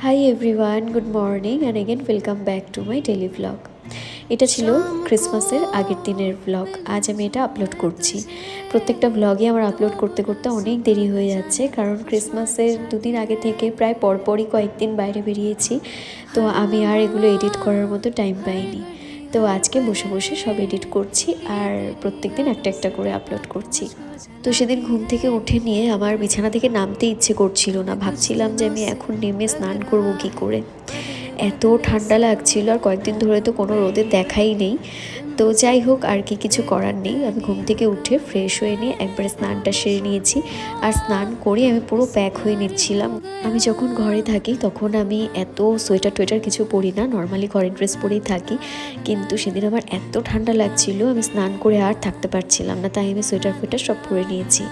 Hi everyone, good morning and again welcome back to my daily vlog. এটা ছিল ক্রিসমাসের আগের দিনের ভ্লগ। আজ আমি এটা আপলোড করছি। প্রত্যেকটা ভ্লগে আমার আপলোড করতে করতে অনেক দেরি হয়ে যাচ্ছে, কারণ ক্রিসমাসের দুদিন আগে থেকে প্রায় পরপরই কয়েকদিন বাইরে বেরিয়েছি, তো আমি আর এগুলো এডিট করার মতো টাইম পাইনি। তো আজকে বসে বসে সব এডিট করছি আর প্রত্যেক দিন একটা একটা করে আপলোড করছি। তো সেদিন ঘুম থেকে উঠে নিয়ে আমার বিছানা থেকে নামতে ইচ্ছে করছিল না। ভাবছিলাম যে আমি এখন নেমে স্নান করবো কী করে, এত ঠান্ডা লাগছিল আর কয়েকদিন ধরে তো কোনো রোদের দেখাই নেই। তো যাই হোক, আর কি কিছু করার নেই, আমি ঘুম থেকে উঠে ফ্রেশ হয়ে নিয়ে একবারে স্নানটা সেরে নিয়েছি। আর স্নান করে আমি পুরো প্যাক হয়ে নিচ্ছিলাম। আমি যখন ঘরে থাকি তখন আমি এত সোয়েটার টোয়েটার কিছু পরি না, নর্মালি ঘরের ড্রেস পরেই থাকি। কিন্তু সেদিন আমার এত ঠান্ডা লাগছিল, আমি স্নান করে আর থাকতে পারছিলাম না, তাই আমি সোয়েটার ফোয়েটার সব পরে নিয়েছি।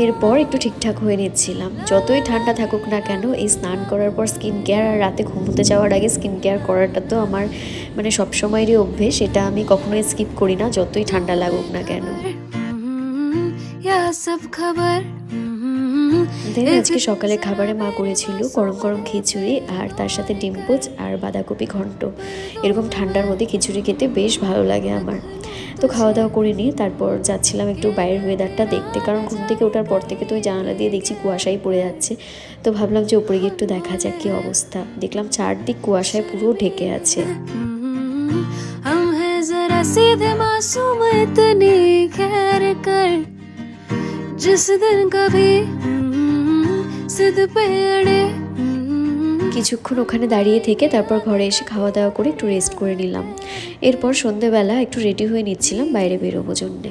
এরপর একটু ঠিকঠাক হয়ে নিচ্ছিলাম। যতই ঠান্ডা থাকুক না কেন, এই স্নান করার পর স্কিন কেয়ার আর রাতে ঘুমোতে যাওয়ার আগে স্কিন কেয়ার করাটা তো আমার সবসময়েরই অভ্যেস। এটা আমি কখনোই স্কিপ করি না, যতই ঠান্ডা লাগুক না কেন। আজকে সকালে খাবারে মা করেছিল গরম গরম খিচুড়ি আর তার সাথে ডিম পোচ আর বাঁধাকপি ঘন্ট। এরকম ঠান্ডার মধ্যে খিচুড়ি খেতে বেশ ভালো লাগে আমার। তো খাওয়া দাওয়া করে নিয়ে তারপর যাচ্ছিলাম একটু বাইরের ওয়েদারটা দেখতে, কারণ ঘুম থেকে ওঠার পর থেকে তো ওই জানালা দিয়ে দেখছি কুয়াশাই পড়ে যাচ্ছে। তো ভাবলাম যে উপরে গিয়ে একটু দেখা যাক কী অবস্থা। দেখলাম চারদিক কুয়াশায় পুরো ঢেকে আছে। কিছুক্ষণ ওখানে দাঁড়িয়ে থেকে তারপর ঘরে এসে খাওয়া দাওয়া করে একটু রেস্ট করে নিলাম। এরপর সন্ধেবেলা একটু রেডি হয়ে নিচ্ছিলাম বাইরে বেরোবো জন্যে।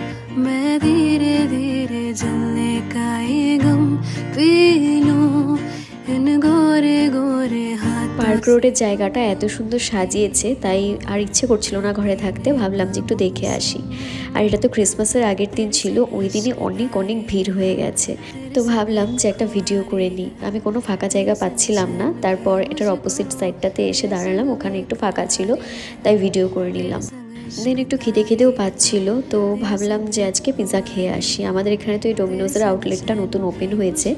পার্ক রোডের জায়গাটা এত সুন্দর সাজিয়েছে, তাই আর ইচ্ছে করছিল না ঘরে থাকতে, ভাবলাম যে একটু দেখে আসি। আর এটা তো ক্রিসমাসের আগের দিন ছিল, ওই দিনই অনেক অনেক ভিড় হয়ে গেছে। তো ভাবলাম যে একটা ভিডিও করে নিই। আমি কোনো ফাঁকা জায়গা পাচ্ছিলাম না, তারপর এটার অপোজিট সাইডটাতে এসে দাঁড়ালাম, ওখানে একটু ফাঁকা ছিল, তাই ভিডিও করে নিলাম। দেন একটু খিদেও পাচ্ছিল, তো ভাবলাম যে আজকে পিৎজা খেয়ে আসি। আমাদের এখানে তো এই ডোমিনোজের আউটলেটটা নতুন ওপেন হয়েছে,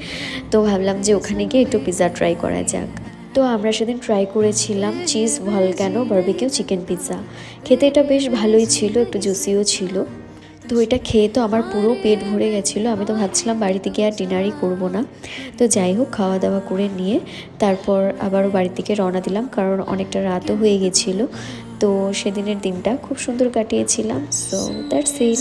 তো ভাবলাম যে ওখানে গিয়ে একটু পিৎজা ট্রাই করা যাক। তো আমরা সেদিন ট্রাই করেছিলাম cheese volcano barbecue chicken pizza. খেতে এটা বেশ ভালোই ছিল, একটু জুসিও ছিল। তো এটা খেয়ে তো আমার পুরো পেট ভরে গেছিলো। আমি তো ভাবছিলাম বাড়িতে গিয়ে আর ডিনারই করবো না। তো যাই হোক, খাওয়া দাওয়া করে নিয়ে তারপর আবারও বাড়ির দিকে রওনা দিলাম, কারণ অনেকটা রাতও হয়ে গেছিলো। তো সেদিনের দিনটা খুব সুন্দর কাটিয়েছিলাম। So that's it.